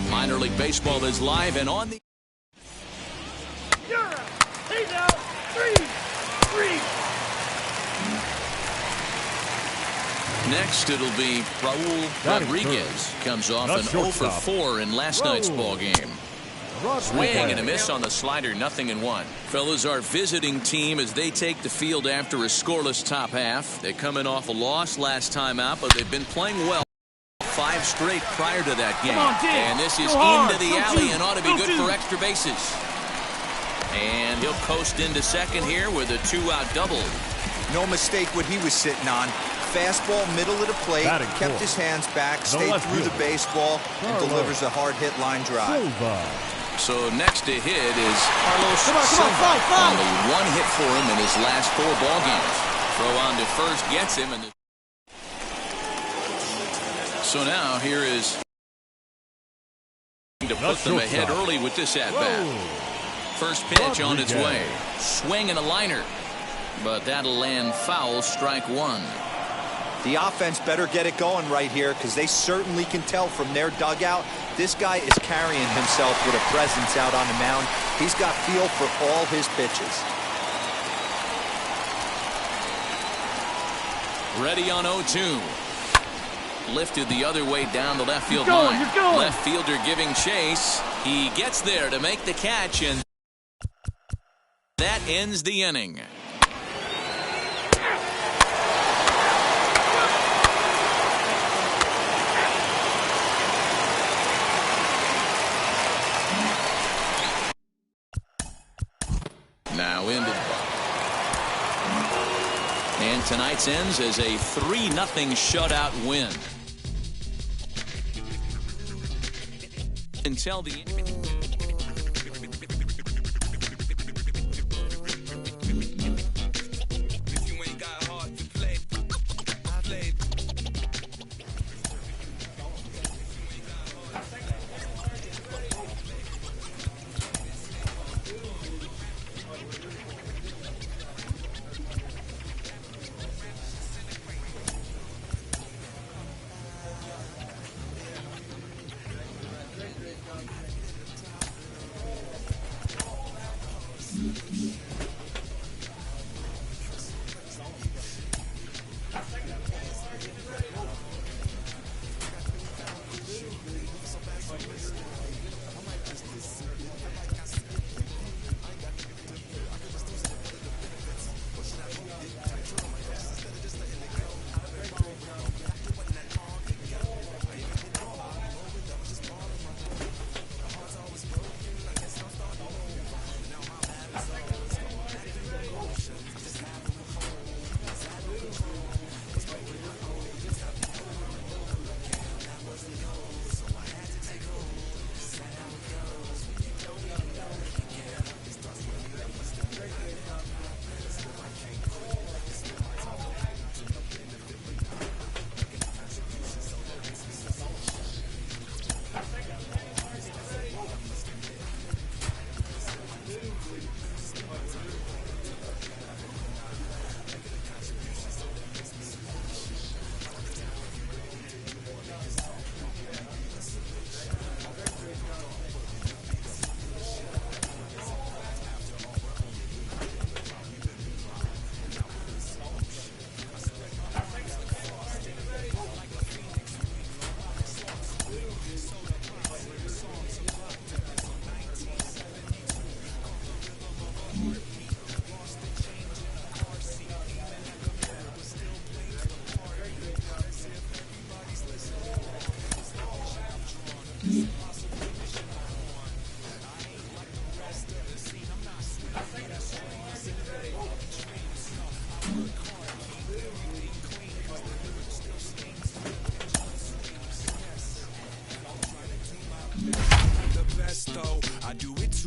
Minor League Baseball is live and on the. You're out. He's out. 3-3. Next, it'll be Raul Rodriguez. Comes off an 0 for 4 in last night's ball game. Swing and a miss on the slider, 0-1. Fellas, our visiting team as they take the field after a scoreless top half. They're coming off a loss last time out, but they've been playing well. 5 straight prior to that game. And this is into the alley and ought to be good for extra bases. And he'll coast into second here with a 2-out double. No mistake what he was sitting on. Fastball, middle of the plate, kept his hands back, stayed through the baseball, and delivers a hard hit line drive. So next to hit is Carlos Silva. Only 1 hit for him in his last 4 ball games. Throw on to first gets him. So now here is to put them ahead early with this at-bat. First pitch on its way. Swing and a liner. But that'll land foul, strike 1. The offense better get it going right here because they certainly can tell from their dugout this guy is carrying himself with a presence out on the mound. He's got feel for all his pitches. Ready on 0-2. Lifted the other way down the left field line. Left fielder giving chase. He gets there to make the catch, and that ends the inning. Now ended. And tonight's ends as a 3-0 shutout win. Until the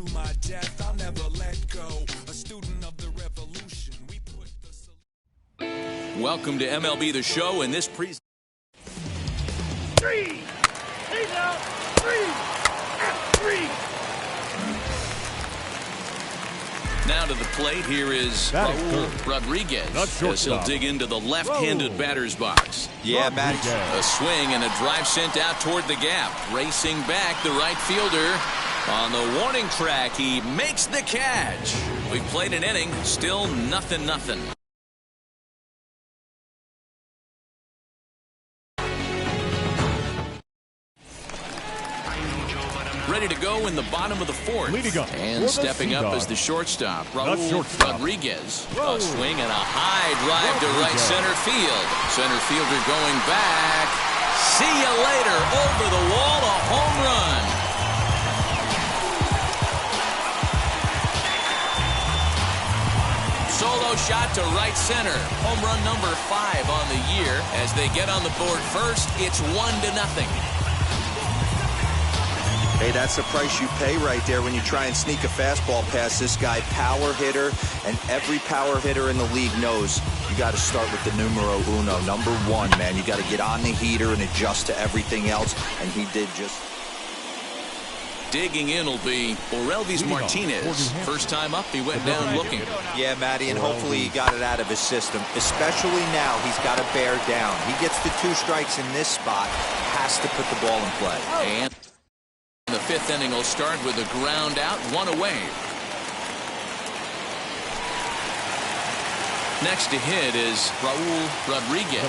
to my death, I'll never let go. A student of the revolution. We put the... Welcome to MLB The Show in this Three. He's out. Three. Now to the plate, here is Raul Rodriguez as he'll dig into the left-handed batter's box. Yeah, Matt. A swing and a drive sent out toward the gap. Racing back, the right fielder on the warning track. He makes the catch. We've played an inning, still 0-0. Ready to go in the bottom of the fourth. And stepping up as the shortstop, Raul Rodriguez. A swing and a high drive to right center field. Center fielder going back. See you later. Over the wall, a home run. Solo shot to right center. Home run number 5 on the year. As they get on the board first, it's 1-0. Hey, that's the price you pay right there when you try and sneak a fastball past this guy. Power hitter, and every power hitter in the league knows you got to start with the numero uno, number 1, man. You got to get on the heater and adjust to everything else, and he did just. Digging in will be Orelvis Martinez. First time up, he went down looking. Yeah, Matty, and hopefully he got it out of his system. Especially now, he's got to bear down. He gets the 2 strikes in this spot, has to put the ball in play. And the 5th inning will start with a ground out, 1 away. Next to hit is Raul Rodriguez.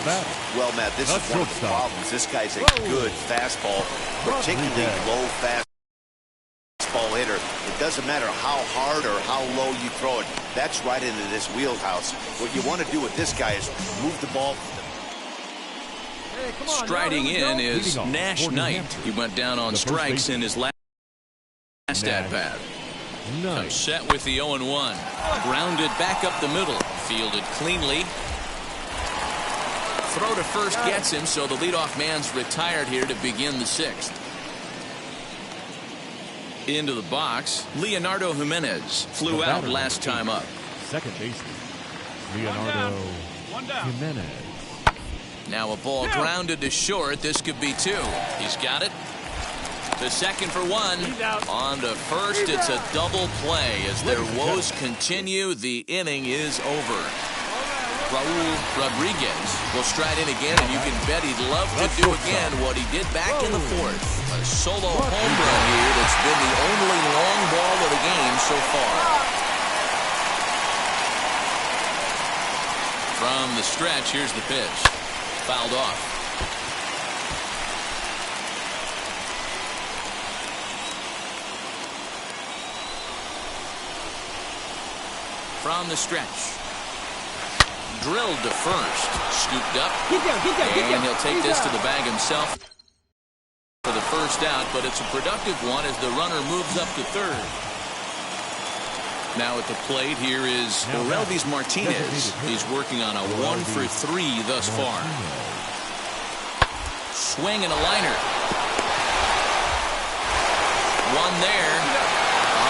Well, Matt, this is one of the problems. This guy's a good fastball, particularly low fastball hitter. It doesn't matter how hard or how low you throw it. That's right into this wheelhouse. What you want to do with this guy is move the ball. Striding in is Nash Knight. He went down on strikes in his last at-bat. Set with the 0-1. Grounded back up the middle. Fielded cleanly. Throw to first gets him, so the leadoff man's retired here to begin the 6th. Into the box, Leonardo Jimenez flew out last time up. Second baseman, Leonardo Jimenez. Now a ball grounded to short. This could be 2. He's got it. To second for 1. On to first. It's a double play as their woes continue. The inning is over. Raul Rodriguez will stride in again, and you can bet he'd love to do again what he did back in the 4th. A solo home run here that's been the only long ball of the game so far. From the stretch, here's the pitch. Fouled off. From the stretch. Drilled to first. Scooped up. And he'll take this to the bag himself for the first out, but it's a productive one as the runner moves up to third. Now at the plate, here is Orelvis Martinez. He's working on a 1-for-3 thus far. Swing and a liner. One there.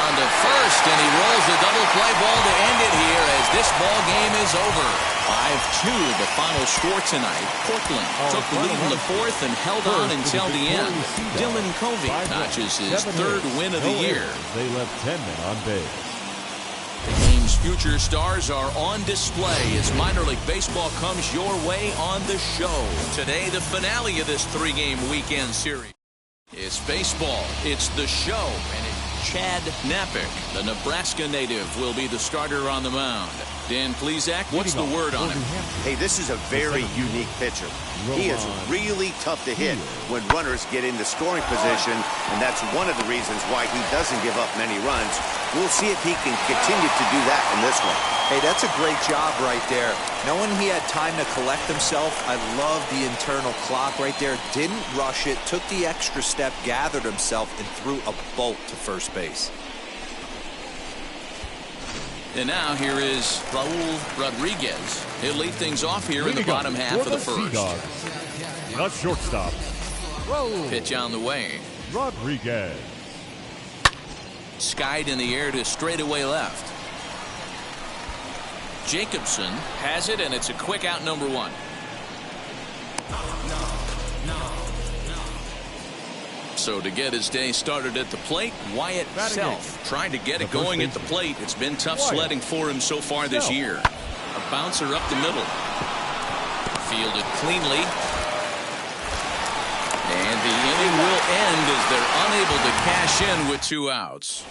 On to first, and he rolls a double play ball to end it here as this ball game is over. 5-2 the final score tonight. Portland took the lead in the 4th and held on until the end. Dylan Covey notches his 3rd win of the year. They left 10 men on base. The game's future stars are on display as minor league baseball comes your way on the show. Today, the finale of this 3-game weekend series. It's baseball. It's the show. And Chad Napick, the Nebraska native, will be the starter on the mound. Dan Plesac, what's the word on him? Hey, this is a very unique pitcher. He is really tough to hit when runners get into scoring position, and that's one of the reasons why he doesn't give up many runs. We'll see if he can continue to do that in this one. Hey, that's a great job right there. Knowing he had time to collect himself, I love the internal clock right there. Didn't rush it, took the extra step, gathered himself, and threw a bolt to first base. And now here is Raul Rodriguez. He'll lead things off here in the bottom half of the first. Not shortstop. Pitch on the way. Rodriguez. Skied in the air to straightaway left. Jacobson has it, and it's a quick out, number 1. So to get his day started at the plate, Wyatt Self trying to get it going at the plate. It's been tough sledding for him so far this year. A bouncer up the middle. Fielded cleanly. And the inning will end as they're unable to cash in with 2 outs.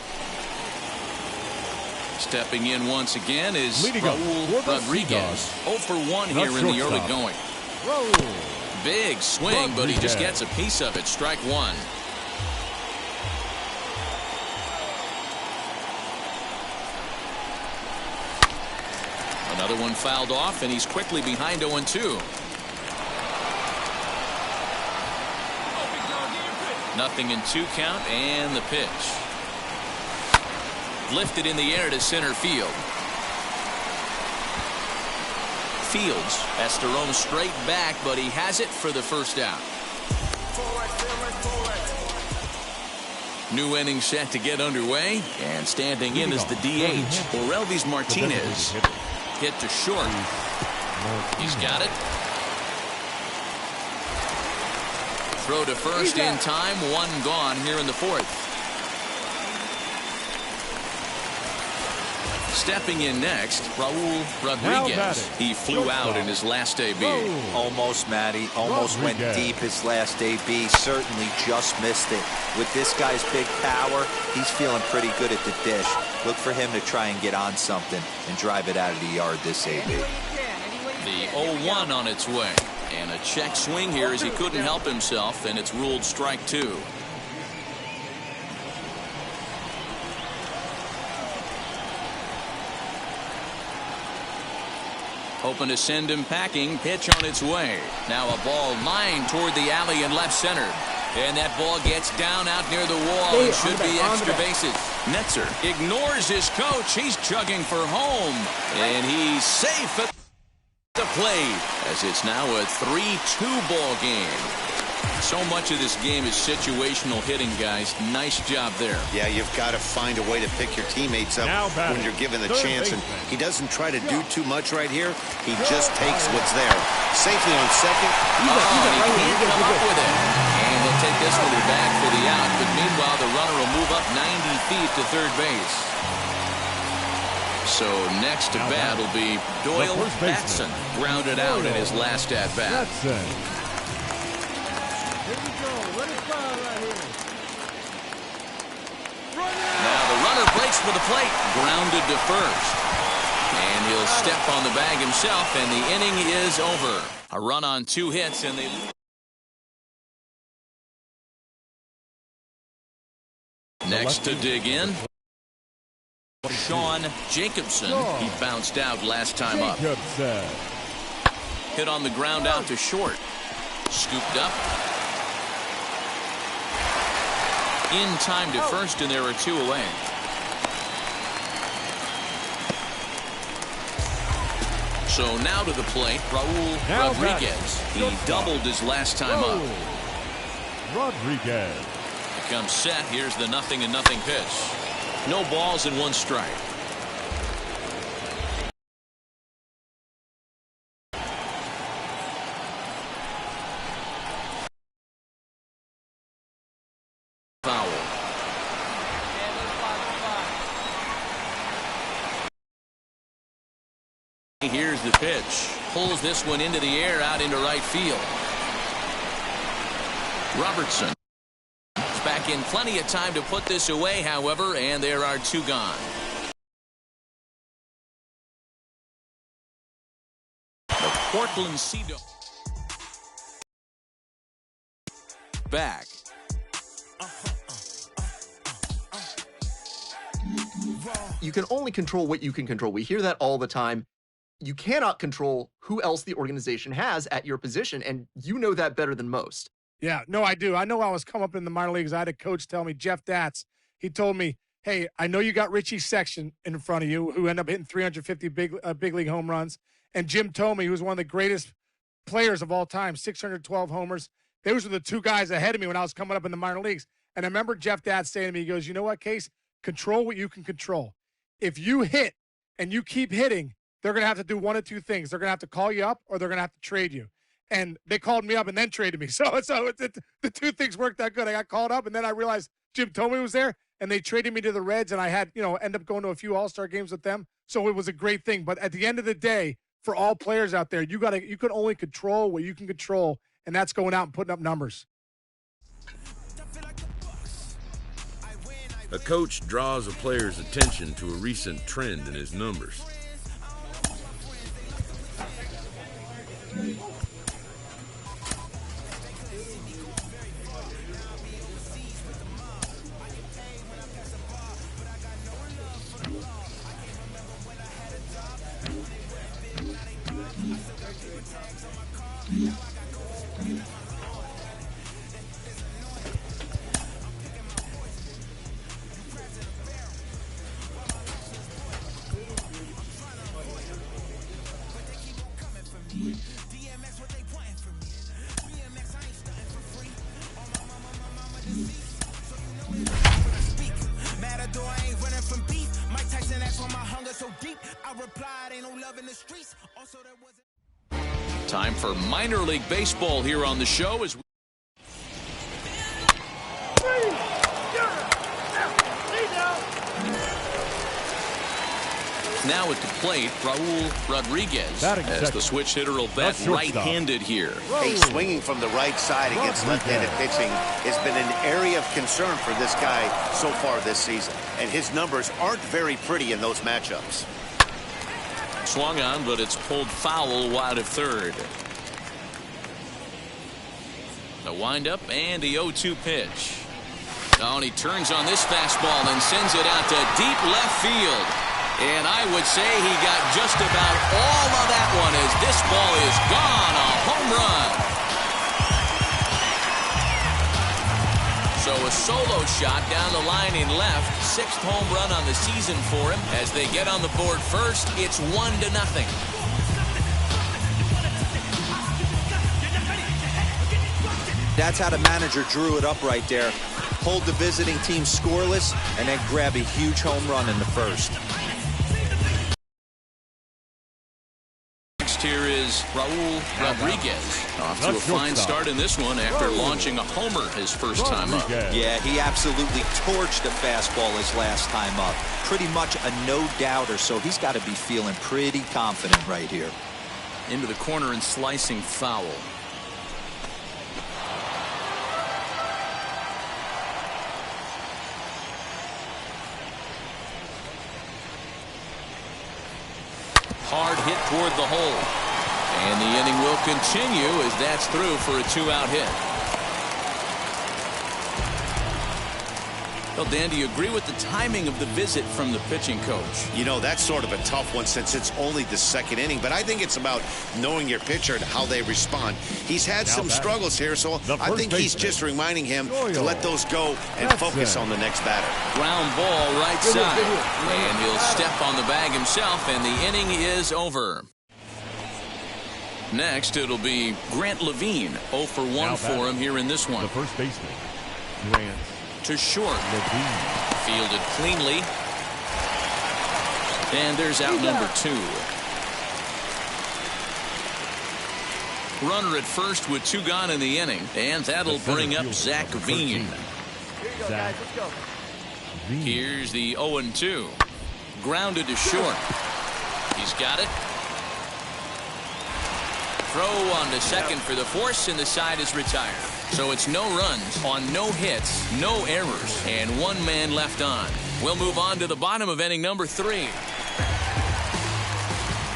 Stepping in once again is Raul Rodriguez. 0 for 1 here in the early going. Big swing, but he just gets a piece of it. Strike 1. Another one fouled off, and he's quickly behind 0-2. Nothing in 2 count, and the pitch. Lifted in the air to center field. Fields has to roam straight back, but he has it for the first out. New inning set to get underway, and standing in is the DH, Orelvis Martinez. Hit to short. He's got it. Throw to first in time. 1 gone here in the 4th. Stepping in next, Raul Rodriguez. He flew out in his last AB. Almost, Matty. Almost went deep his last AB. Certainly just missed it. With this guy's big power, he's feeling pretty good at the dish. Look for him to try and get on something and drive it out of the yard this AB. The 0-1 on its way. And a check swing here as he couldn't help himself, and it's ruled strike 2. Hoping to send him packing. Pitch on its way. Now a ball lined toward the alley and left center. And that ball gets down out near the wall. It should be extra bases. Netzer ignores his coach. He's chugging for home. And he's safe at the plate as it's now a 3-2 ball game. So much of this game is situational hitting, guys. Nice job there. Yeah, you've got to find a way to pick your teammates up when you're given the chance. And he doesn't try to do too much right here. He just takes what's there. Safely on second. And he can't come up with it. And they'll take this one back for the out. But meanwhile, the runner will move up 90 feet to third base. So next to bat will be Doyle Batson. Grounded out in his last at-bat. Now the runner breaks for the plate. Grounded to first. And he'll step on the bag himself, and the inning is over. A run on 2 hits, and they lose. Next to dig in, Sean Jacobson. He bounced out last time up. Hit on the ground out to short. Scooped up. In time to first, and there are 2 away. So now to the plate, Raul Rodriguez. He doubled his last time up. Rodriguez Becomes set. Here's the 0-0 pitch. No balls and 1 strike. Here's the pitch. Pulls this one into the air out into right field. Robertson is back in plenty of time to put this away, however, and there are 2 gone. The Portland Sea Dogs back. You can only control what you can control. We hear that all the time. You cannot control who else the organization has at your position, and you know that better than most. Yeah, no, I do. I know I was come up in the minor leagues. I had a coach tell me, Jeff Datz, he told me, hey, I know you got Richie Sexton in front of you, who ended up hitting 350 big league home runs, and Jim Thome, who was one of the greatest players of all time, 612 homers. Those were the 2 guys ahead of me when I was coming up in the minor leagues. And I remember Jeff Datz saying to me, he goes, you know what, Case? control what you can control. If you hit and you keep hitting, they're going to have to do one of two things. They're going to have to call you up or they're going to have to trade you. And they called me up and then traded me. So the two things worked out good. I got called up, and then I realized Jim Thome was there, and they traded me to the Reds, and I had, end up going to a few All-Star games with them. So it was a great thing. But at the end of the day, for all players out there, you can only control what you can control, and that's going out and putting up numbers. A coach draws a player's attention to a recent trend in his numbers. Time for minor league baseball here on the show as we now at the plate, Raul Rodriguez, as the switch hitter will bat right-handed here. Hey, swinging from the right side against left-handed pitching has been an area of concern for this guy so far this season, and his numbers aren't very pretty in those matchups. Swung on, but it's pulled foul wide of third. The windup and the 0-2 pitch. Oh, and he turns on this fastball and sends it out to deep left field. And I would say he got just about all of that one as this ball is gone. A home run. So a solo shot down the line in left. 6th home run on the season for him. As they get on the board first, it's 1-0. That's how the manager drew it up right there. Hold the visiting team scoreless and then grab a huge home run in the first. Here is Raul Rodriguez. Off to a fine start in this one after launching a homer his first time up. Yeah, he absolutely torched the fastball his last time up. Pretty much a no-doubter, so he's got to be feeling pretty confident right here. Into the corner and slicing foul. Hard hit toward the hole. And the inning will continue as that's through for a 2-out hit. Well, Dan, do you agree with the timing of the visit from the pitching coach? You know, that's sort of a tough one since it's only the second inning, but I think it's about knowing your pitcher and how they respond. He's had some struggles here, so I think he's just reminding him to let those go and focus on the next batter. Ground ball right side. And he'll step on the bag himself, and the inning is over. Next, it'll be Grant Levine. 0 for 1 for him here in this one. The first baseman, Grant to short. Levine. Fielded cleanly. And there's out number 2. Runner at first with 2 gone in the inning. And that'll bring up Zach Veen. Zach Veen. Here's the 0-2. Grounded to short. He's got it. Throw on to second for the force, and the side is retired. So it's no runs on no hits, no errors, and 1 man left on. We'll move on to the bottom of inning number 3.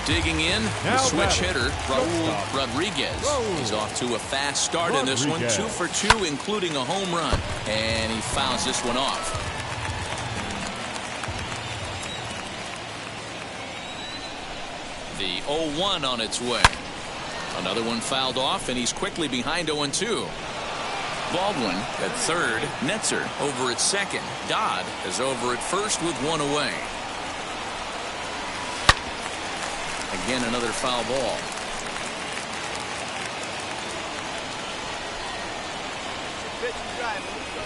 Digging in, the switch hitter, Raul Rodriguez. He's off to a fast start in this one. 2 for 2, including a home run. And he fouls this one off. The 0-1 on its way. Another one fouled off, and he's quickly behind 0-2. Baldwin at third. Netzer over at second. Dodd is over at first with 1 away. Again, another foul ball.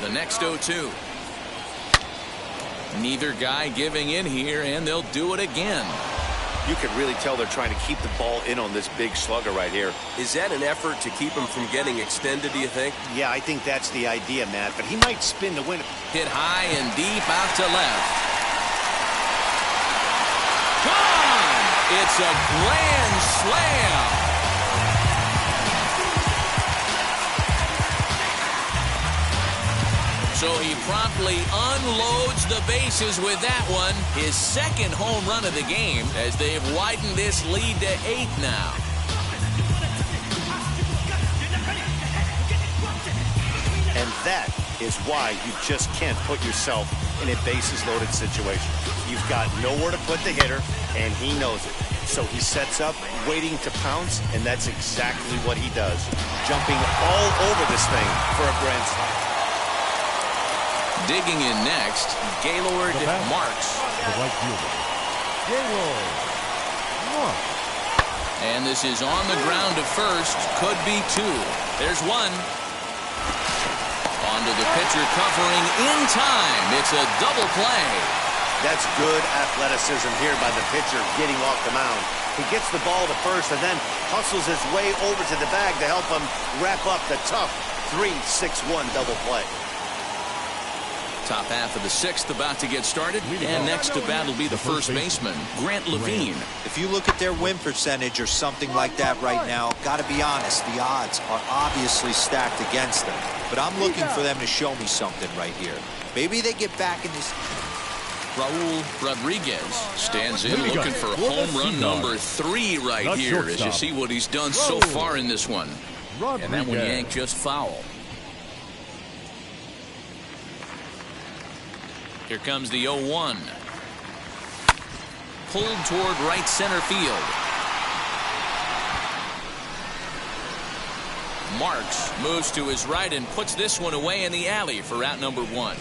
The next 0-2. Neither guy giving in here, and they'll do it again. You can really tell they're trying to keep the ball in on this big slugger right here. Is that an effort to keep him from getting extended, do you think? Yeah, I think that's the idea, Matt, but he might spin to win it. Hit high and deep out to left. Gone! It's a grand slam. So he promptly unloads the bases with that one. His second home run of the game as they've widened this lead to 8 now. And that is why you just can't put yourself in a bases-loaded situation. You've got nowhere to put the hitter, and he knows it. So he sets up, waiting to pounce, and that's exactly what he does. Jumping all over this thing for a grand slam. Digging in next, Gaylord Marks. The right fielder, Gaylord Marks. And this is on the ground to first. Could be 2. There's 1. Onto the pitcher covering in time. It's a double play. That's good athleticism here by the pitcher getting off the mound. He gets the ball to first and then hustles his way over to the bag to help him wrap up the tough 3-6-1 double play. Top half of the 6th about to get started. And next to bat will be the first baseman, Grant Levine. If you look at their win percentage or something like that right now, got to be honest, the odds are obviously stacked against them. But I'm looking for them to show me something right here. Maybe they get back in this. Raul Rodriguez stands in looking for home run number 3 right here as you see what he's done so far in this one. And that one yanked just foul. Here comes the 0-1. Pulled toward right center field. Marks moves to his right and puts this one away in the alley for out number 1.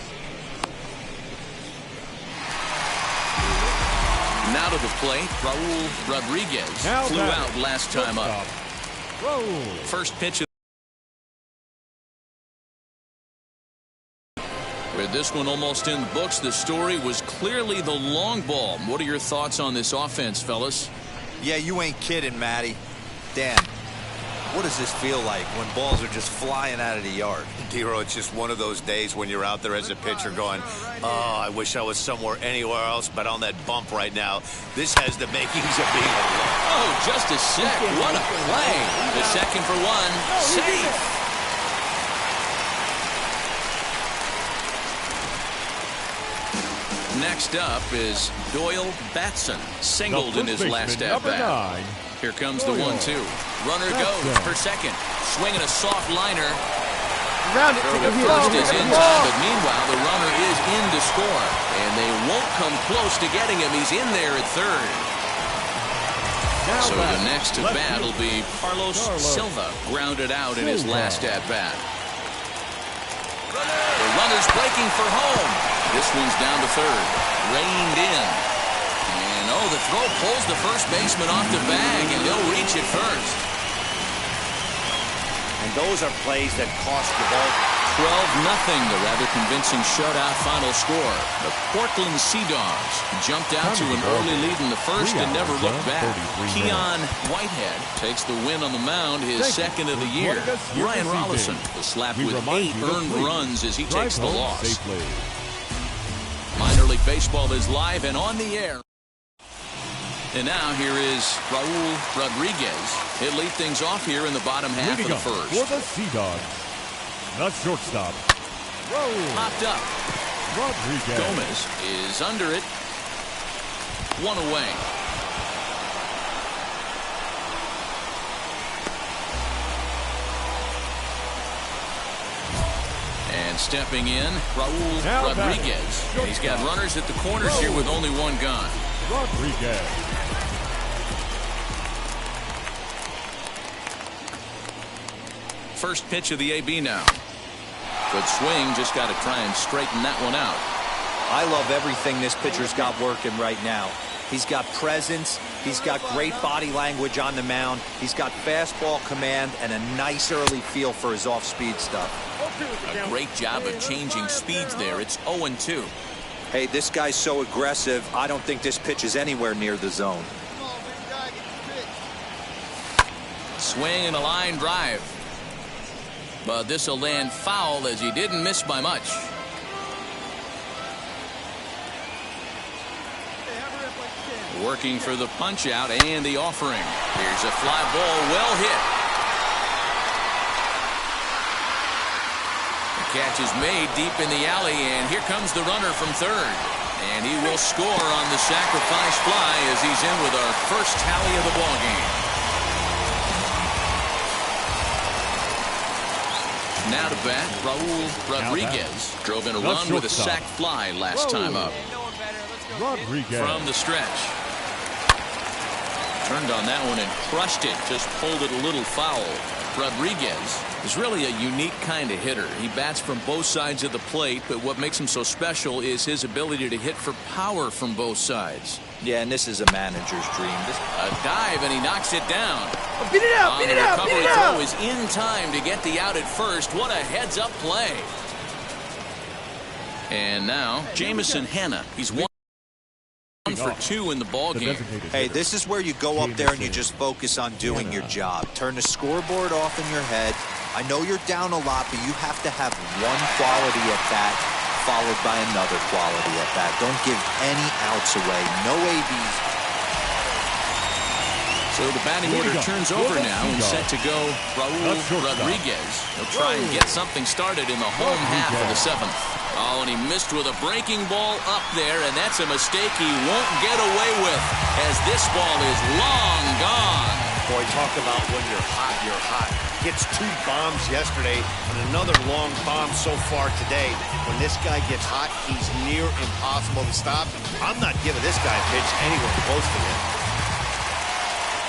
Now to the plate, Raul Rodriguez flew out last time up. First pitch of with this one almost in the books, the story was clearly the long ball. What are your thoughts on this offense, fellas? Yeah, you ain't kidding, Matty. Dan, what does this feel like when balls are just flying out of the yard? Dero, it's just one of those days when you're out there as a pitcher going, oh, I wish I was somewhere anywhere else but on that bump right now. This has the makings of being a run. Oh, just a sec. What a play. The second for 1. Safe. Next up is Doyle Batson, singled in his last at-bat. Here comes the 1-2. Runner goes for second. Swinging a soft liner. The first is in time, but meanwhile the runner is in to score. And they won't come close to getting him. He's in there at third. So the next at-bat will be Carlos Silva, grounded out in his last at-bat. The runner's breaking for home. This one's down to third. Reined in. And the throw pulls the first baseman off the bag, and he'll reach it first. And those are plays that cost the ball. 12-0, the rather convincing shutout final score. The Portland Sea Dogs jumped out to an early lead in the first and never looked back. Keon Whitehead takes the win on the mound, his second of the year. Ryan Rollison was slapped with 8 earned runs as he takes the loss. Minor League Baseball is live and on the air. And now here is Raul Rodriguez. He'll lead things off here in the bottom half of the first. For the Sea Dogs, the shortstop, Popped up. Rodriguez. Gomez is under it. 1 away. And stepping in, Raul Rodriguez. And he's got runners at the corners here with only 1 gone. Rodriguez. First pitch of the AB now. Good swing, just got to try and straighten that one out. I love everything this pitcher's got working right now. He's got presence. He's got great body language on the mound. He's got fastball command and a nice early feel for his off-speed stuff. A great job of changing speeds there. It's 0-2. Hey, this guy's so aggressive, I don't think this pitch is anywhere near the zone. Swing and a line drive. But this will land foul as he didn't miss by much. Working for the punch out and the offering. Here's a fly ball well hit. The catch is made deep in the alley, and here comes the runner from third. And he will score on the sacrifice fly as he's in with our first tally of the ball game. Now to bat, Raul Rodriguez drove in a run with a sac fly last time up. Rodriguez. From the stretch. Turned on that one and crushed it. Just pulled it a little foul. Rodriguez is really a unique kind of hitter. He bats from both sides of the plate, but what makes him so special is his ability to hit for power from both sides. Yeah, and this is a manager's dream. A dive, and he knocks it down. Beat it out, beat it out, beat it out. The recovery throw is in time to get the out at first. What a heads-up play. And now, Jamison Hanna. He's 1 for 2 in the ball game. Hey, this is where you go up there and you just focus on doing your job. Turn the scoreboard off in your head. I know you're down a lot, but you have to have one quality at bat followed by another quality at bat. Don't give any outs away. No ABs. So the batting order turns over now and set to go Raul Rodriguez. He'll try and get something started in the home half of the 7th. Oh, and he missed with a breaking ball up there, and that's a mistake he won't get away with as this ball is long gone. Boy, talk about when you're hot, you're hot. Gets 2 bombs yesterday and another long bomb so far today. When this guy gets hot, he's near impossible to stop. I'm not giving this guy a pitch anywhere close to him.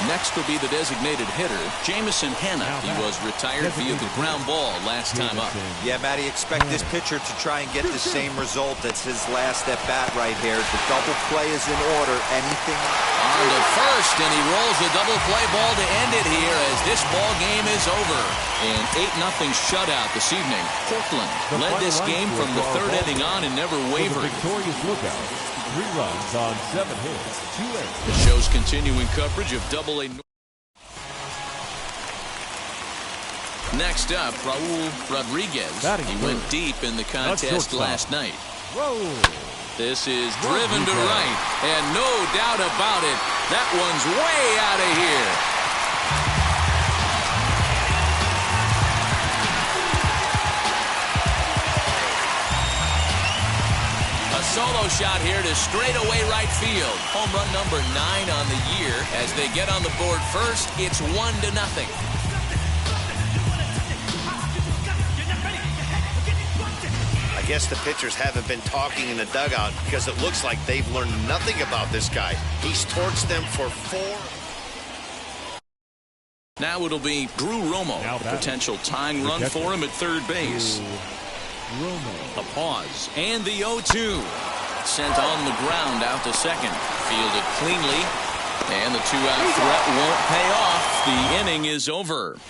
Next will be the designated hitter, Jamison Hanna. He was retired via the ground ball last time up. Yeah, Matty, expect this pitcher to try and get the same result. That's his last at bat right here. The double play is in order. Anything on to first, and he rolls a double play ball to end it here as this ball game is over. An 8-0 shutout this evening. Portland led this game from the 3rd inning on and never wavered. Victorious Lookout. 3 runs on 7 hits, 2 errors. The show's continuing coverage of Double-A. Next up, Raul Rodriguez. He went deep in the contest last night. This is driven to right, and no doubt about it, that one's way out of here. Solo shot here to straightaway right field. Home run number 9 on the year. As they get on the board first, it's 1-0. I guess the pitchers haven't been talking in the dugout because it looks like they've learned nothing about this guy. He's torched them for 4. Now it'll be Drew Romo. Potential tying run for him at third base. A pause, and the 0-2. Sent on the ground out to second. Fielded cleanly, and the 2-out threat won't pay off. The inning is over.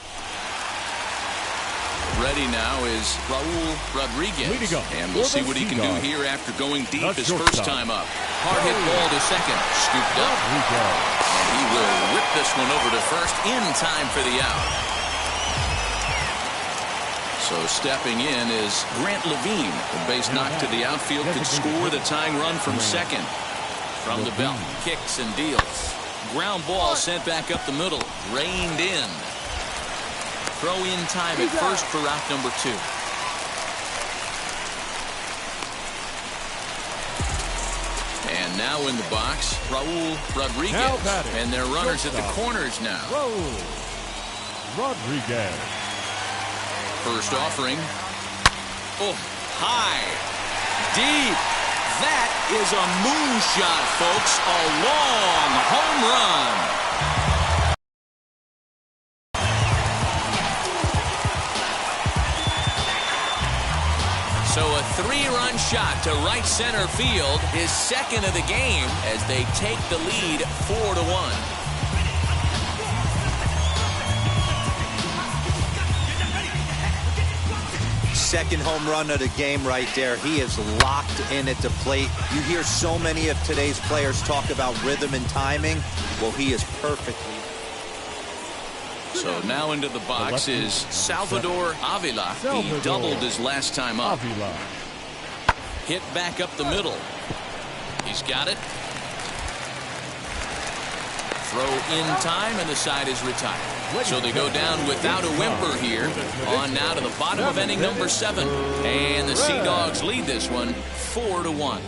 Ready now is Raul Rodriguez, and we'll see what he can do here after going deep his first time up. Hard hit ball to second, scooped up, and he will rip this one over to first in time for the out. So stepping in is Grant Levine. The base knock to the outfield could score the tying run from second. From the belt, kicks and deals. Ground ball sent back up the middle. Reined in. Throw in time at first for route number 2. And now in the box, Raul Rodriguez. And their runners at the corners now. Rodriguez. First offering. Oh, high. Deep. That is a moonshot, folks. A long home run. So a 3-run shot to right center field, his second of the game as they take the lead 4-1. second home run of the game right there. He is locked in at the plate. You hear so many of today's players talk about rhythm and timing. Well, he is perfectly. So now into the box is Salvador Avila. He doubled his last time up. Hit back up the middle. He's got it. Throw in time, and the side is retired. So they go down without a whimper here. On now to the bottom of inning number 7. And the Sea Dogs lead this one 4-1.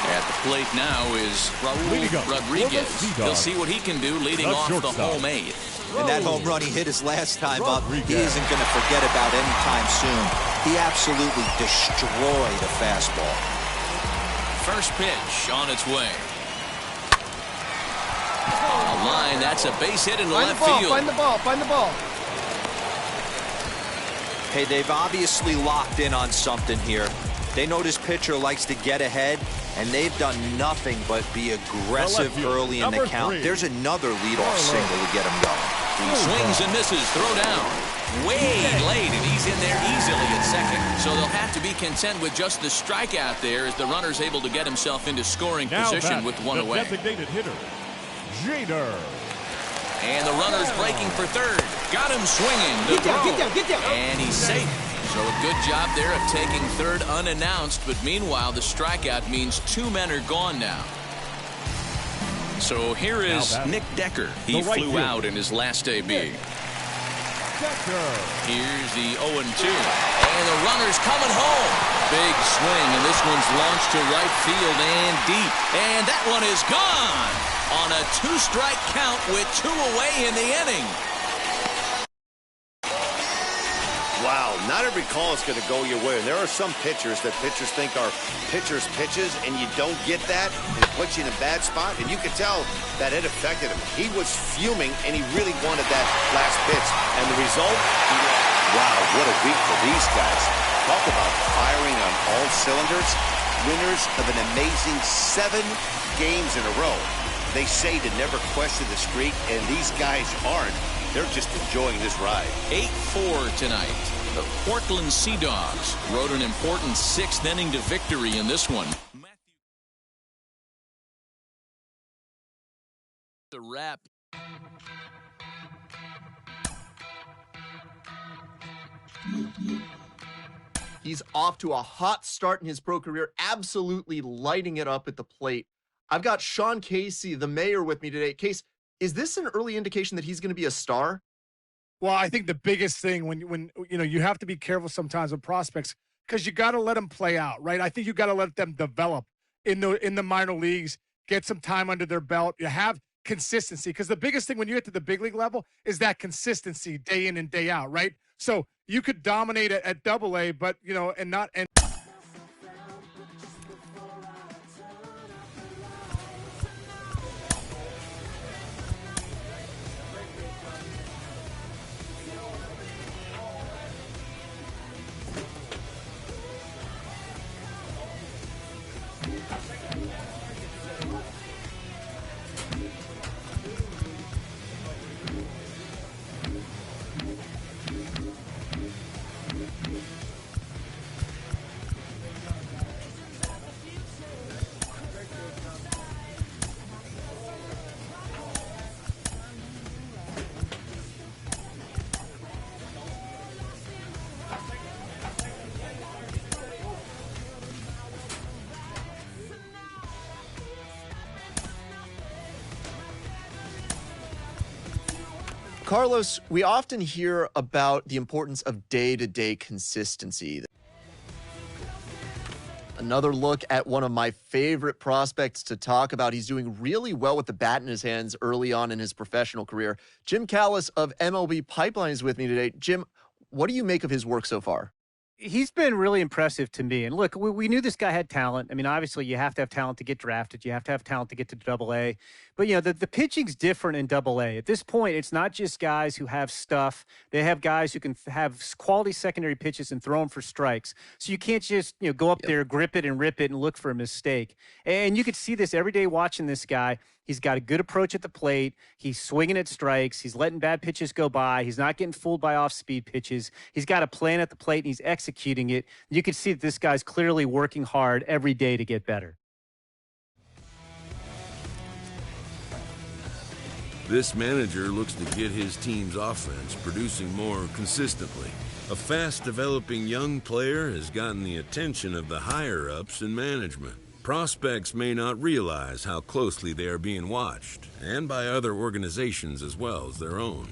At the plate now is Raul Rodriguez. He'll see what he can do leading off the home 8th. And that home run he hit his last time up, he isn't going to forget about anytime soon. He absolutely destroyed a fastball. First pitch on its way. On the line, that's a base hit into left field. Find the ball, find the ball. Hey, they've obviously locked in on something here. They know this pitcher likes to get ahead, and they've done nothing but be aggressive early in the count. There's another leadoff single to get him going. He swings and misses, throw down. Way late, and he's in there easily at second. So they'll have to be content with just the strikeout there as the runner's able to get himself into scoring position with one away. Designated hitter, Jeter. And the runner's breaking for third. Got him swinging. Get down. And he's safe. So a good job there of taking third unannounced, but meanwhile the strikeout means 2 men are gone now. So here is Nick Decker. He flew out in his last AB. Here's the 0-2. And the runner's coming home. Big swing, and this one's launched to right field and deep. And that one is gone on a 2-strike count with 2 away in the inning. Wow, not every call is going to go your way. And there are some pitchers that pitchers think are pitchers' pitches, and you don't get that. It puts you in a bad spot, and you could tell that it affected him. He was fuming, and he really wanted that last pitch. And the result, wow, what a week for these guys. Talk about firing on all cylinders. Winners of an amazing 7 games in a row. They say to never question the streak, and these guys aren't. They're just enjoying this ride. 8-4 tonight. The Portland Sea Dogs rode an important 6th inning to victory in this one. The wrap. He's off to a hot start in his pro career, absolutely lighting it up at the plate. I've got Sean Casey, the mayor, with me today. Case, is this an early indication that he's going to be a star? Well, I think the biggest thing when you know, you have to be careful sometimes with prospects because you got to let them play out, right? I think you got to let them develop in the minor leagues, get some time under their belt. You have consistency because the biggest thing when you get to the big league level is that consistency day in and day out, right? So you could dominate at Double-A, but you know, and not and. Carlos, we often hear about the importance of day-to-day consistency. Another look at one of my favorite prospects to talk about. He's doing really well with the bat in his hands early on in his professional career. Jim Callis of MLB Pipeline is with me today. Jim, what do you make of his work so far? He's been really impressive to me. And look, we knew this guy had talent. I mean, obviously, you have to have talent to get drafted. You have to have talent to get to Double-A. But, you know, the pitching's different in Double-A. At this point, it's not just guys who have stuff. They have guys who can have quality secondary pitches and throw them for strikes. So you can't just, you know, go up there, grip it and rip it and look for a mistake. And you could see this every day watching this guy. He's got a good approach at the plate. He's swinging at strikes. He's letting bad pitches go by. He's not getting fooled by off-speed pitches. He's got a plan at the plate, and he's executing it. You can see that this guy's clearly working hard every day to get better. This manager looks to get his team's offense producing more consistently. A fast-developing young player has gotten the attention of the higher-ups in management. Prospects may not realize how closely they are being watched, and by other organizations as well as their own.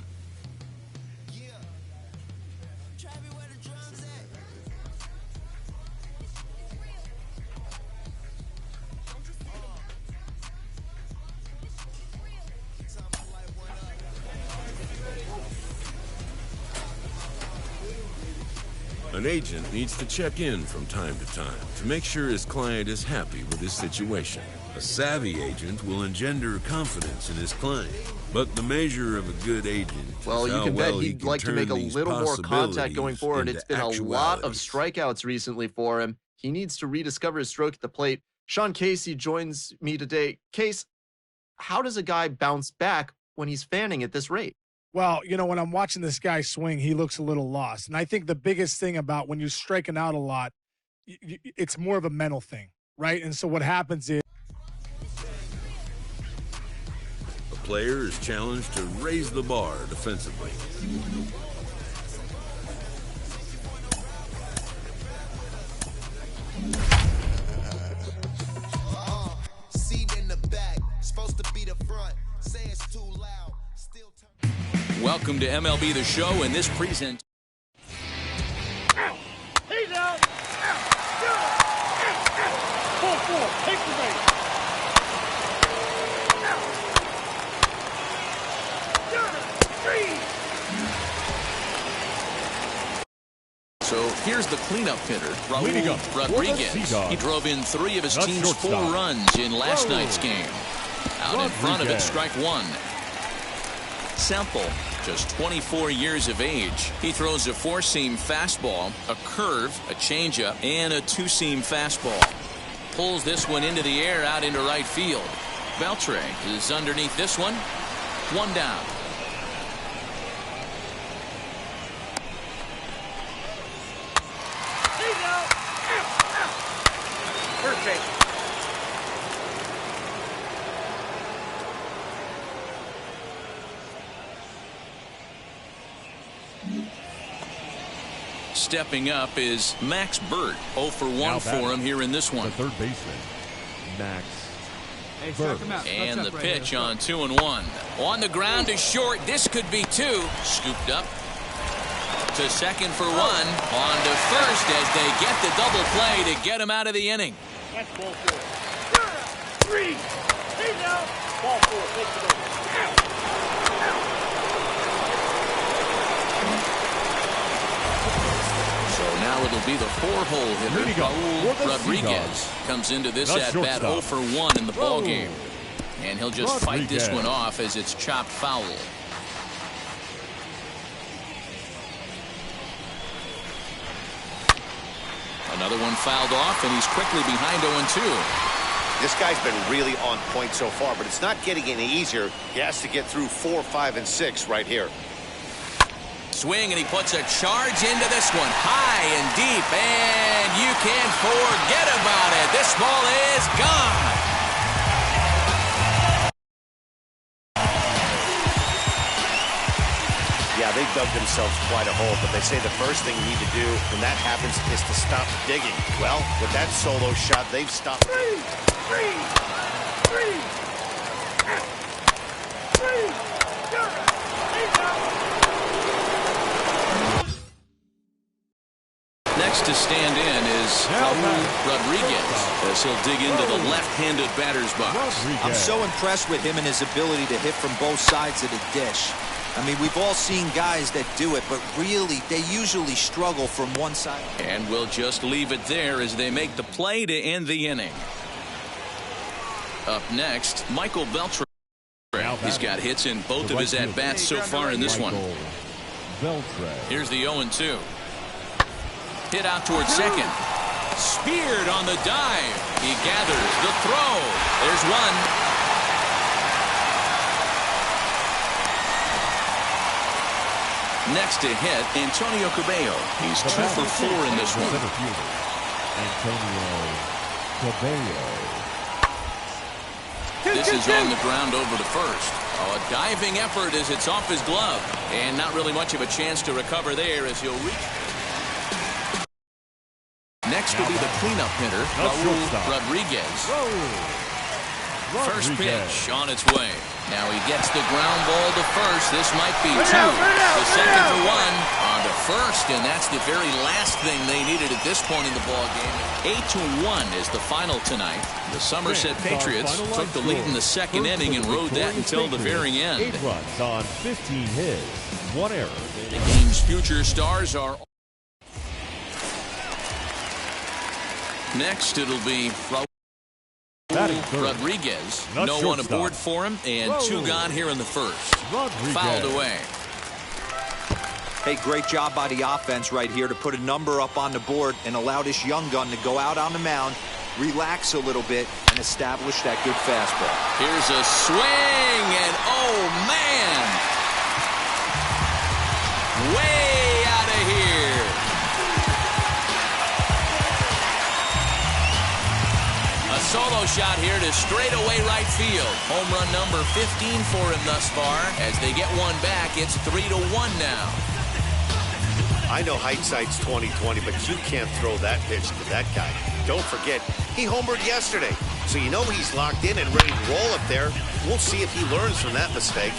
An agent needs to check in from time to time to make sure his client is happy with his situation. A savvy agent will engender confidence in his client, but the measure of a good agent well, is you how can well bet he'd like to make a little more contact going forward. It's been a lot of strikeouts recently for him. He needs to rediscover his stroke at the plate. Sean Casey joins me today. Case, how does a guy bounce back when he's fanning at this rate? Well, you know, when I'm watching this guy swing, he looks a little lost. And I think the biggest thing about when you're striking out a lot, it's more of a mental thing, right? And so what happens is a player is challenged to raise the bar defensively. Seat in the back, supposed to be the front. Say it's too loud. Welcome to MLB The Show, and this present. He's out. 4-4. Take the base. So here's the cleanup hitter, Raul Rodriguez. He drove in 3 of his team's 4 runs in last night's game. Out in front of it, strike 1. Semple, just 24 years of age. He throws a 4-seam fastball, a curve, a changeup, and a 2-seam fastball. Pulls this one into the air out into right field. Beltre is underneath this one. 1 down. Perfect. Stepping up is Max Burt. 0 for 1 for him here in this one. The third baseman, Max Burt. And the pitch on 2-1. On the ground is short. This could be 2. Scooped up to second for 1. On to first as they get the double play to get him out of the inning. That's ball 4. 3. He's out. Ball 4. Take the base. Now it'll be the 4-hole hitter, Raul Rodriguez. Comes into this at-bat 0 for 1 in the ball game. And he'll just fight this one off as it's chopped foul. Another one fouled off, and he's quickly behind 0-2. This guy's been really on point so far, but it's not getting any easier. He has to get through 4, 5, and 6 right here. Swing, and he puts a charge into this one. High and deep, and you can't forget about it. This ball is gone. Yeah, they dug themselves quite a hole, but they say the first thing you need to do when that happens is to stop digging. Well, with that solo shot, they've stopped. Next to stand in is Raul Rodriguez as he'll dig into the left-handed batter's box. I'm so impressed with him and his ability to hit from both sides of the dish. I mean, we've all seen guys that do it, but really, they usually struggle from one side. And we'll just leave it there as they make the play to end the inning. Up next, Michael Beltre. He's got hits in both of his at-bats so far in this one. Here's the 0-2. Hit out towards second. Speared on the dive. He gathers the throw. There's one. Next to hit, Antonio Cabello. He's 2 for 4 in this one. Antonio Cabello. This is on the ground over to first. Oh, a diving effort as it's off his glove. And not really much of a chance to recover there as he'll reach. Next will be the cleanup hitter, Raul Rodriguez. First pitch on its way. Now he gets the ground ball to first. This might be 2. The second for 1 on to first, and that's the very last thing they needed at this point in the ball game. 8-1 is the final tonight. The Somerset Patriots took the lead in the second inning and rode that until the very end. 8 runs on 15 hits, 1 error. The game's future stars are. Next, it'll be Raul Rodriguez. No one aboard for him, and 2 gone here in the first. Fouled away. Hey, great job by the offense right here to put a number up on the board and allow this young gun to go out on the mound, relax a little bit, and establish that good fastball. Here's a swing, and oh, man! Way out of here. A solo shot here to straightaway right field. Home run number 15 for him thus far. As they get one back, it's 3-1 now. I know hindsight's 20/20, but you can't throw that pitch to that guy. Don't forget, he homered yesterday. So you know he's locked in and ready to roll up there. We'll see if he learns from that mistake.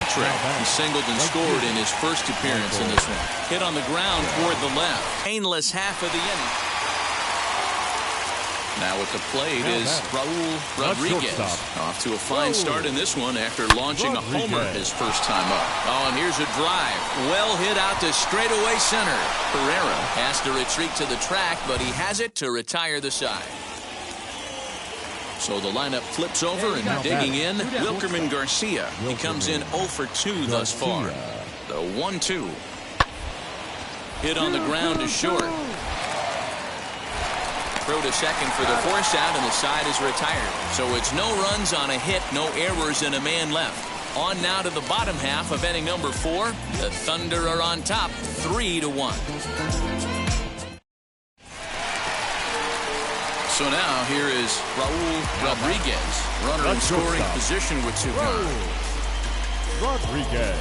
He singled and scored in his first appearance in this one. Hit on the ground toward the left. Painless half of the inning. Now at the plate is Raul Rodriguez. Off to a fine start in this one after launching a homer his first time up. Oh, and here's a drive. Well hit out to straightaway center. Pereira has to retreat to the track, but he has it to retire the side. So the lineup flips over and digging in, Wilkerman Garcia. He comes in 0 for 2 thus far. The 1-2. Hit on the ground is short. Throw to second for the force out, and the side is retired. So it's no runs on a hit, no errors, and a man left. On now to the bottom half of inning number 4. The Thunder are on top, 3-1. So now here is Raul Rodriguez, runner in scoring position with 2 gone. Rodriguez.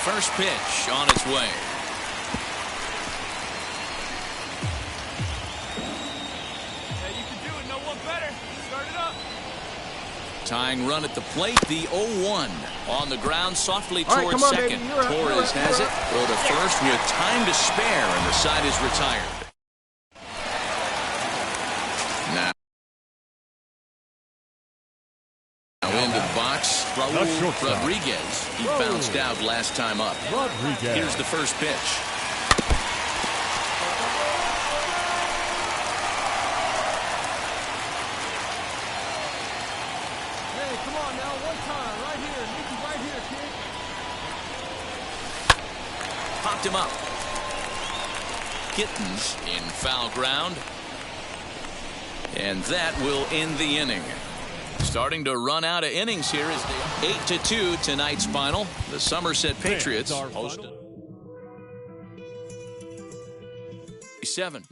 First pitch on its way. Tying run at the plate, the 0-1. On the ground, softly towards second. Torres has it. Throw to first with time to spare, and the side is retired. Now into the box, Raul Rodriguez. He bounced out last time up. Here's the first pitch. Popped him up. Kittens in foul ground. And that will end the inning. Starting to run out of innings here is the 8-2 tonight's final. The Somerset Patriots hosted 7.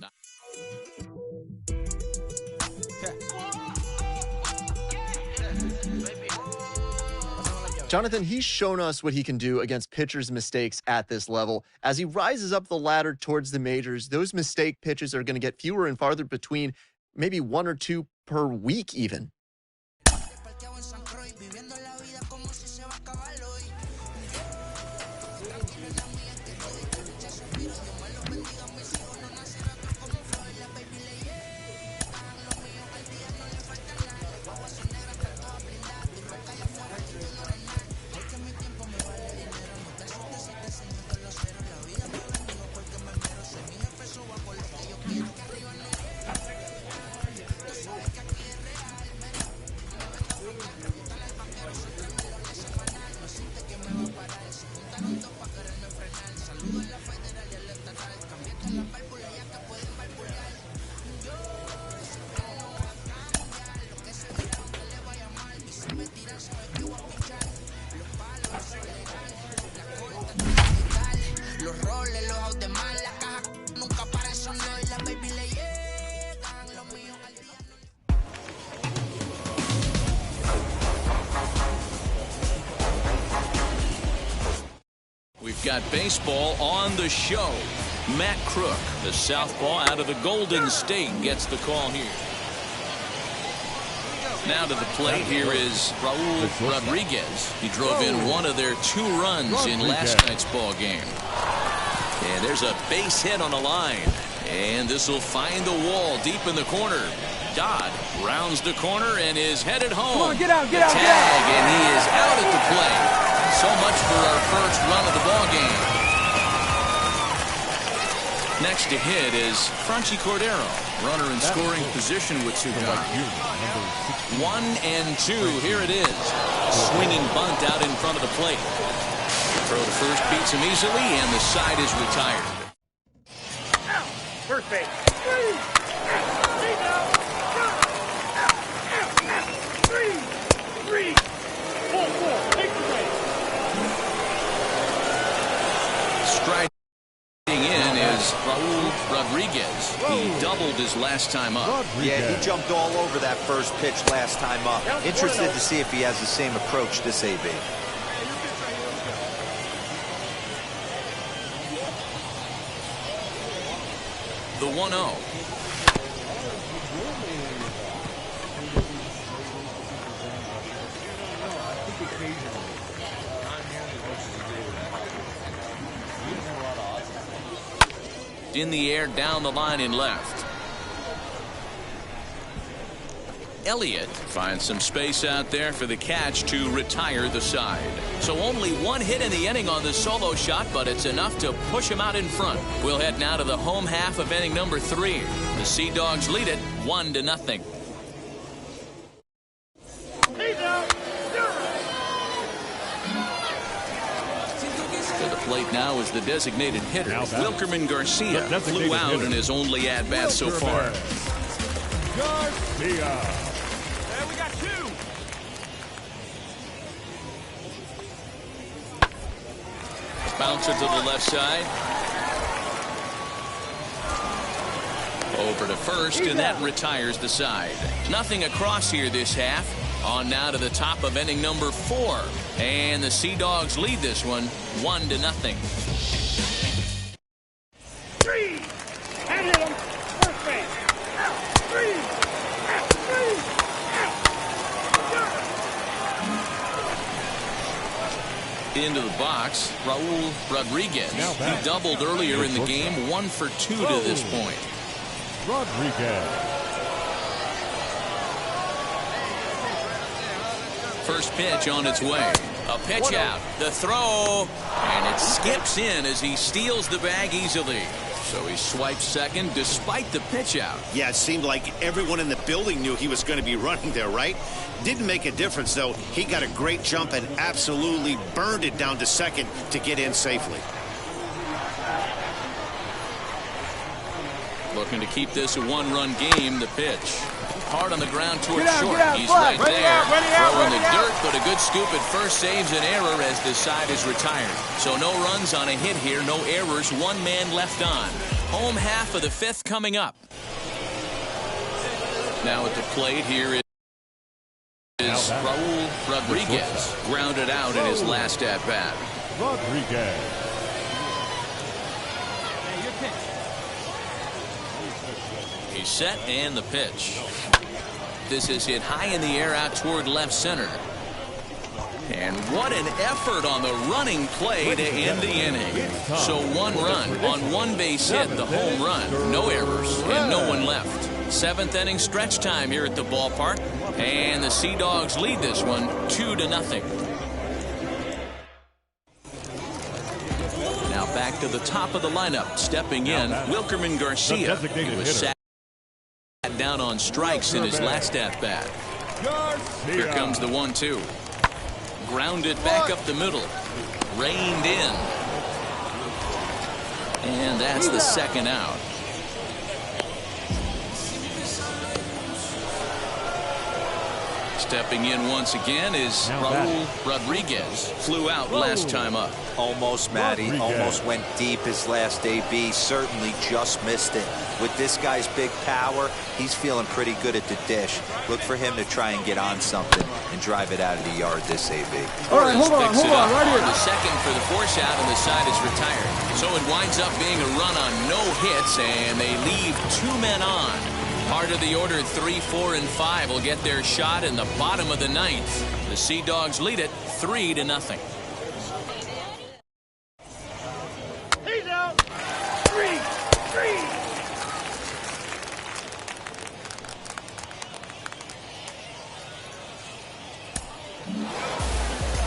Jonathan, he's shown us what he can do against pitchers' mistakes at this level. As he rises up the ladder towards the majors, those mistake pitches are going to get fewer and farther between, maybe 1 or 2 per week even. We've got baseball on the show. Matt Crook, the southpaw out of the Golden State, gets the call here. Now to the plate here is Raul Rodriguez. He drove in one of their 2 runs in last night's ball game. And there's a base hit on the line. And this will find the wall deep in the corner. Dodd rounds the corner and is headed home. Come on, get out, Tag, and he is out at the plate. So much for our first run of the ball game. Next to hit is Franchy Cordero. Runner in scoring position with Cigar. 1-2. Here it is. Swinging bunt out in front of the plate. Throw to first beats him easily, and the side is retired. First base. 3. 4. Take the base. Striding in is Raul Rodriguez. He doubled his last time up. Yeah, he jumped all over that first pitch last time up. Interested to see if he has the same approach this AB. The 1-0. In the air, down the line in left. Elliott finds some space out there for the catch to retire the side. So only 1 hit in the inning on the solo shot, but it's enough to push him out in front. We'll head now to the home half of inning number 3. The Sea Dogs lead it 1-0. To the plate now is the designated hitter. Wilkerman Garcia flew out in his only at-bat so far. Garcia. We got 2. Bouncer to the left side. Over to first, and that retires the side. Nothing across here this half. On now to the top of inning number 4. And the Sea Dogs lead this one 1-0. 3. And hit him. First base. 3. Into the box, Raul Rodriguez. He doubled earlier in the game, 1 for 2 to this point. Rodriguez. First pitch on its way. A pitch out. The throw. And it skips in as he steals the bag easily. So he swipes second despite the pitch out. Yeah, it seemed like everyone in the building knew he was going to be running there, right? Didn't make a difference, though. He got a great jump and absolutely burned it down to second to get in safely. Looking to keep this a 1-run game. The pitch. Hard on the ground towards short. He's fly. right there. Throwing the dirt, but a good scoop at first saves an error as the side is retired. So no runs on a hit here, no errors, 1 man left on. Home half of the 5th coming up. Now at the plate here is Raul Rodriguez. Grounded out in his last at-bat. Rodriguez. He's set and the pitch. This is hit high in the air out toward left center. And what an effort on the running play to end the inning. So 1 run on 1 base hit, the home run. No errors and no one left. 7th inning stretch time here at the ballpark. And the Sea Dogs lead this one 2-0. Now back to the top of the lineup. Stepping in, Wilkerman Garcia. He was sat down on strikes in his last at-bat. Here comes the 1-2. Grounded back up the middle. Reined in. And that's the second out. Stepping in once again is Raul Rodriguez. Flew out last time up. Almost, Matty. Almost went deep his last AB. Certainly just missed it. With this guy's big power, he's feeling pretty good at the dish. Look for him to try and get on something. and drive it out of the yard this AB. All right, hold on, right here. The second for the force out, and the side is retired. So it winds up being a run on no hits, and they leave 2 men on. Part of the order, 3, 4, and 5 will get their shot in the bottom of the 9th. The Sea Dogs lead it 3-0. He's out. 3.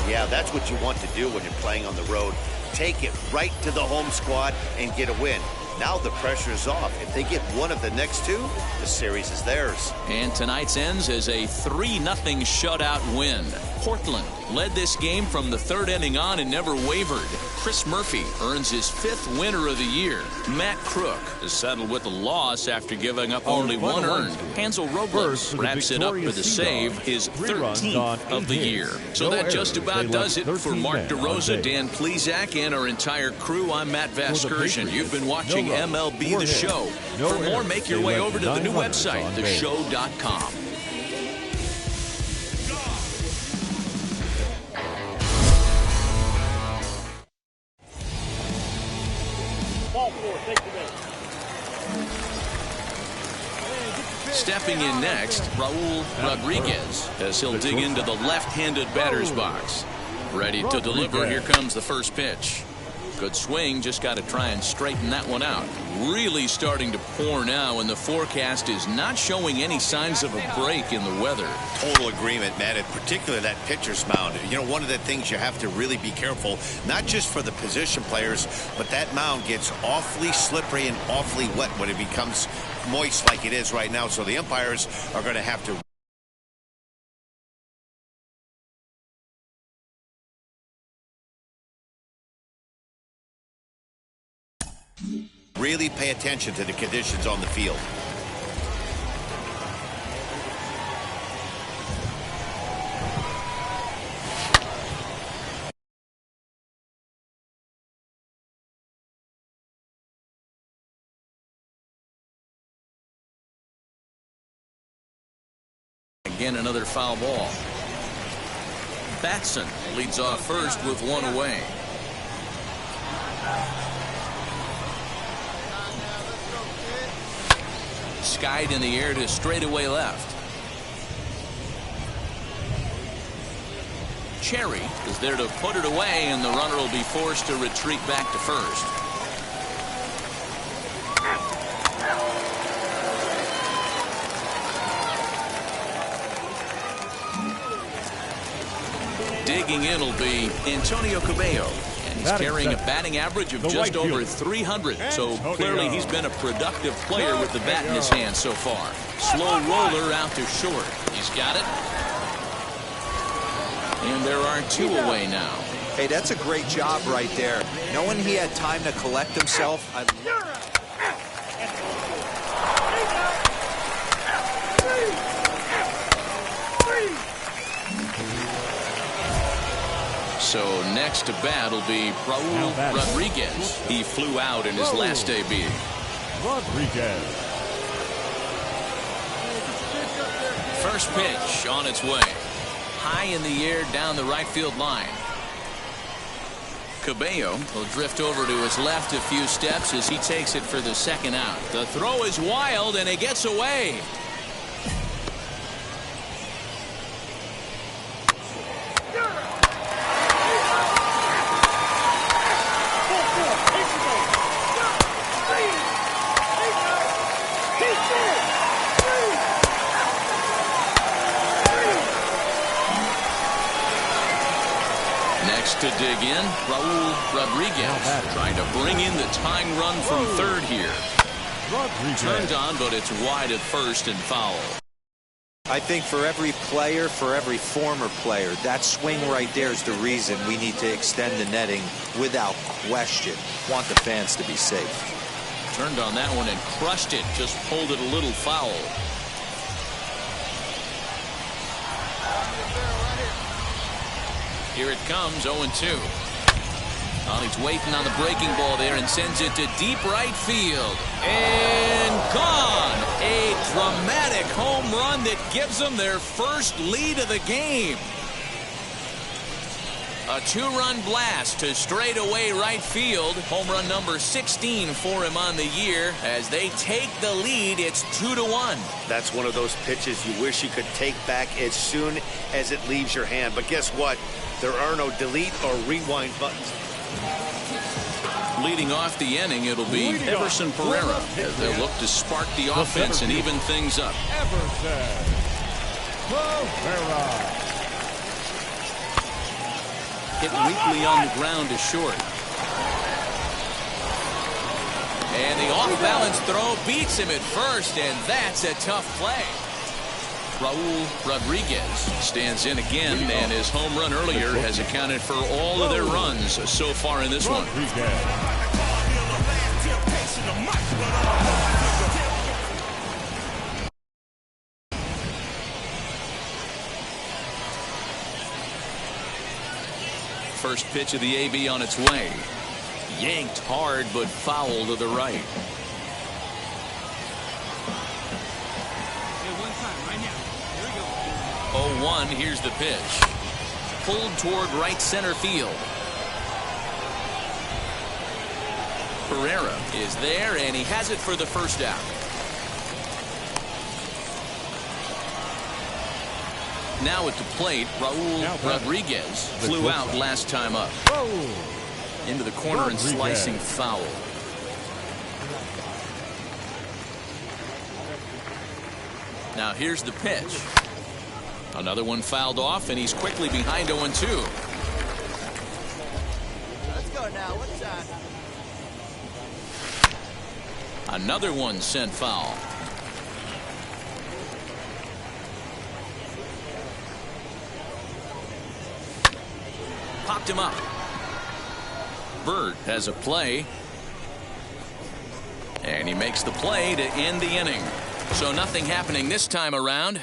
Yeah, that's what you want to do when you're playing on the road. Take it right to the home squad and get a win. Now the pressure's off. If they get one of the next 2, the series is theirs. And tonight's ends as a 3-0 shutout win. Portland led this game from the 3rd inning on and never wavered. Chris Murphy earns his 5th winner of the year. Matt Crook is settled with a loss after giving up only 1 earned. Hansel Robles wraps it up with a save, his 13th of the year. So that just about does it for Mark DeRosa, Dan Plesac, and our entire crew. I'm Matt Vasgersian. You've been watching MLB The Show. For more, make your way over to the new website, theshow.com. Ball 4, take the base. Stepping in next, Raul Rodriguez, as he'll dig into the left-handed batter's box. Ready to deliver. Here comes the first pitch. Good swing, just got to try and straighten that one out. Really starting to pour now, and the forecast is not showing any signs of a break in the weather. Total agreement, Matt, and particularly that pitcher's mound. You know, one of the things you have to really be careful, not just for the position players, but that mound gets awfully slippery and awfully wet when it becomes moist like it is right now. So the umpires are going to have to really pay attention to the conditions on the field. Again, another foul ball. Batson leads off first with 1 away. Skied in the air to straightaway left. Cherry is there to put it away, and the runner will be forced to retreat back to first. Digging in will be Antonio Cabello. He's carrying a batting average of just over 300, so clearly he's been a productive player with the bat in his hand so far. Slow roller out to short. He's got it. And there are 2 away now. Hey, that's a great job right there. Knowing he had time to collect himself. So next to bat will be Raul Rodriguez. He flew out in his last debut. Rodriguez. First pitch on its way. High in the air down the right field line. Cabello will drift over to his left a few steps as he takes it for the second out. The throw is wild, and it gets away. To dig in, Raul Rodriguez trying to bring in the tying run from third here. Turned on, but it's wide at first and foul. I think for every player, for every former player, that swing right there is the reason we need to extend the netting without question. Want the fans to be safe. Turned on that one and crushed it, just pulled it a little foul. Here it comes, 0-2. He's waiting on the breaking ball there and sends it to deep right field. And gone! A dramatic home run that gives them their first lead of the game. A 2-run blast to straightaway right field. Home run number 16 for him on the year. As they take the lead, it's 2-1. That's one of those pitches you wish you could take back as soon as it leaves your hand. But guess what? There are no delete or rewind buttons. Leading off the inning, it'll be Everson Pereira as they'll look to spark the offense and even things up. Everson Pereira. Hit weakly on the ground to short. And the off-balance throw beats him at first, and that's a tough play. Raul Rodriguez stands in again, and his home run earlier has accounted for all of their runs so far in this one. First pitch of the AB on its way. Yanked hard, but foul to the right. 0-1, here's the pitch. Pulled toward right center field. Pereira is there, and he has it for the first out. Now at the plate, Raul Rodriguez flew out last time up. Into the corner and slicing foul. Now here's the pitch. Another one fouled off, and he's quickly behind 0-2. Let's go now. What's that? Another one sent foul. Popped him up. Bird has a play. And he makes the play to end the inning. So nothing happening this time around.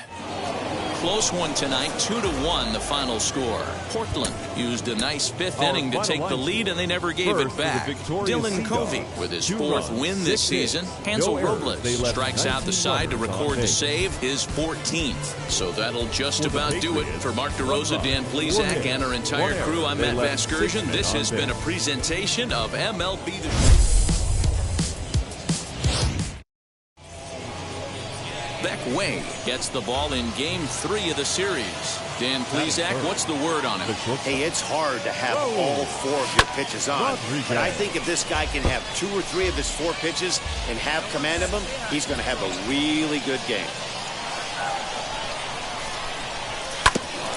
Close one tonight, 2-1 the final score. Portland used a nice fifth inning to take the lead, and they never gave it back. Dylan Covey with his fourth win this season. Hansel Robles strikes out the side to record the save, his 14th. So that'll just about do it. For Mark DeRosa, Dan Plesac, and our entire crew, I'm Matt Vasgersian. This has been a presentation of MLB The Show. Beck Way gets the ball in Game 3 of the series. Dan Plesac, what's the word on it? Hey, it's hard to have all 4 of your pitches on. But I think if this guy can have 2 or 3 of his 4 pitches and have command of them, he's going to have a really good game.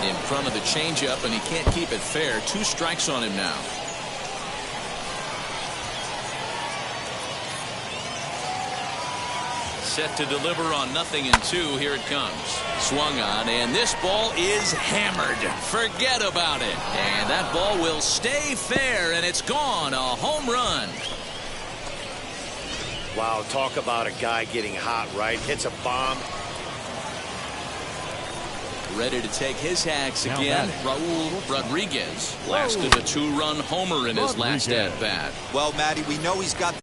In front of the changeup, and he can't keep it fair. 2 strikes on him now. Set to deliver on 0-2. Here it comes. Swung on, and this ball is hammered. Forget about it. And that ball will stay fair, and it's gone. A home run. Wow, talk about a guy getting hot, right? Hits a bomb. Ready to take his hacks again. Raul Rodriguez blasted a 2-run homer in his last at-bat. Well, Matty, we know he's got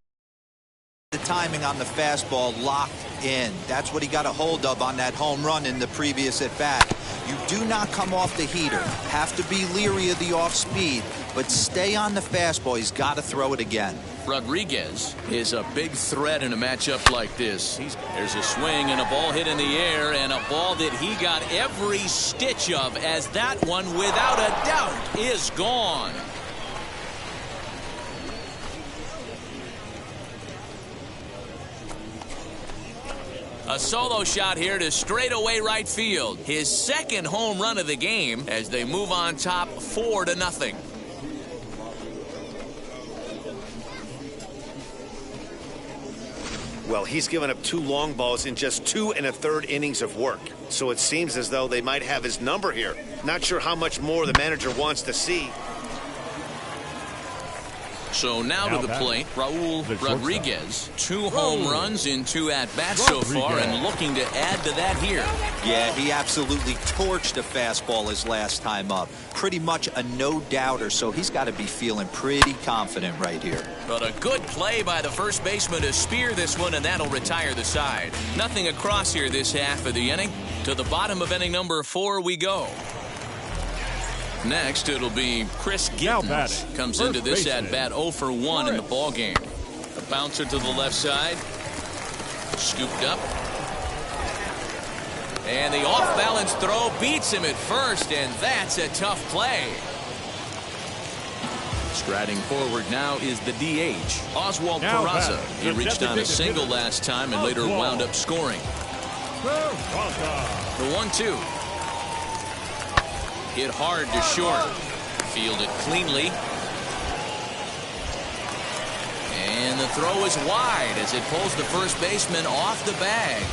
the timing on the fastball locked in. That's what he got a hold of on that home run in the previous at-bat. You do not come off the heater. Have to be leery of the off-speed, but stay on the fastball. He's got to throw it again. Rodriguez is a big threat in a matchup like this. There's a swing and a ball hit in the air, and a ball that he got every stitch of, as that one, without a doubt, is gone. A solo shot here to straightaway right field. His second home run of the game as they move on top 4-0. Well, he's given up 2 long balls in just 2 1/3 innings of work. So it seems as though they might have his number here. Not sure how much more the manager wants to see. So now to the plate, Raul Rodriguez. 2 home runs in 2 at-bats so far, and looking to add to that here. Yeah, he absolutely torched a fastball his last time up. Pretty much a no-doubter, so he's got to be feeling pretty confident right here. But a good play by the first baseman to spear this one, and that'll retire the side. Nothing across here this half of the inning. To the bottom of inning number 4 we go. Next, it'll be Chris Gittens. Comes into this at-bat 0 for 1 in the ballgame. A bouncer to the left side. Scooped up. And the off-balance throw beats him at first, and that's a tough play. Striding forward now is the DH, Oswald Peraza. He reached on a single last time and later wound up scoring. The 1-2. Hit hard to short. Fielded cleanly. And the throw is wide as it pulls the first baseman off the bag.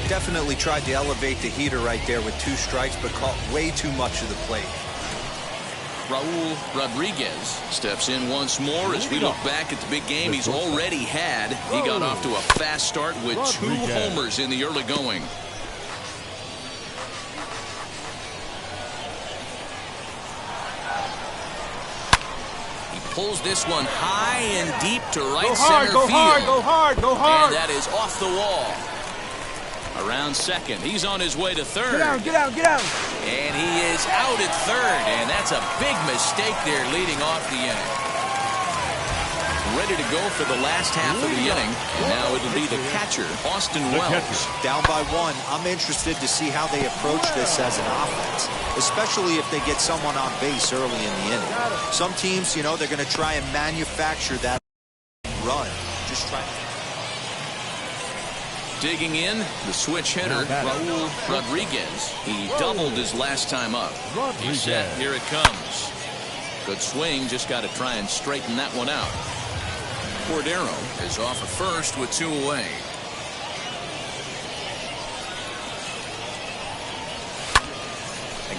Definitely tried to elevate the heater right there with 2 strikes, but caught way too much of the plate. Raul Rodriguez steps in once more as we look back at the big game he's already had. He got off to a fast start with 2 homers in the early going. Pulls this one high and deep to right center field. Go hard. And that is off the wall. Around second. He's on his way to third. Get out. And he is out at third. And that's a big mistake there leading off the inning. Ready to go for the last half of the inning. And now it'll be the catcher, Austin Wells. Down by 1. I'm interested to see how they approach this as an offense, especially if they get someone on base early in the inning. Some teams, they're going to try and manufacture that run. Just try. Digging in, the switch hitter, Raul Rodriguez. He doubled his last time up. He's set. Here it comes. Good swing. Just got to try and straighten that one out. Cordero is off at first with 2 away.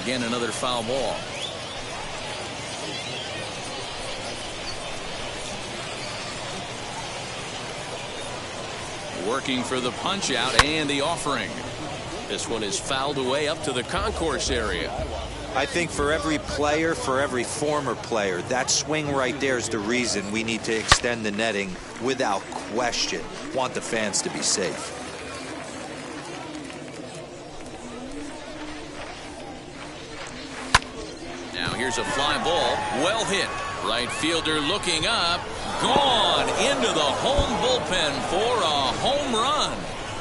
Again, another foul ball. Working for the punch out and the offering. This one is fouled away up to the concourse area. I think for every player, for every former player, that swing right there is the reason we need to extend the netting without question. Want the fans to be safe. Now here's a fly ball. Well hit. Right fielder looking up. Gone into the home bullpen for a home run.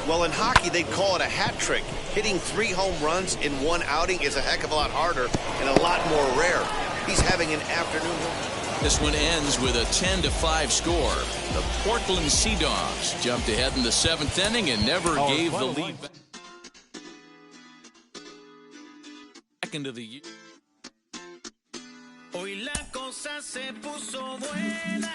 Well, in hockey, they'd call it a hat trick. Hitting 3 home runs in 1 outing is a heck of a lot harder and a lot more rare. He's having an afternoon. This one ends with a 10-5 score. The Portland Sea Dogs jumped ahead in the 7th inning and never gave the lead back into the year. Hoy la cosa se puso buena.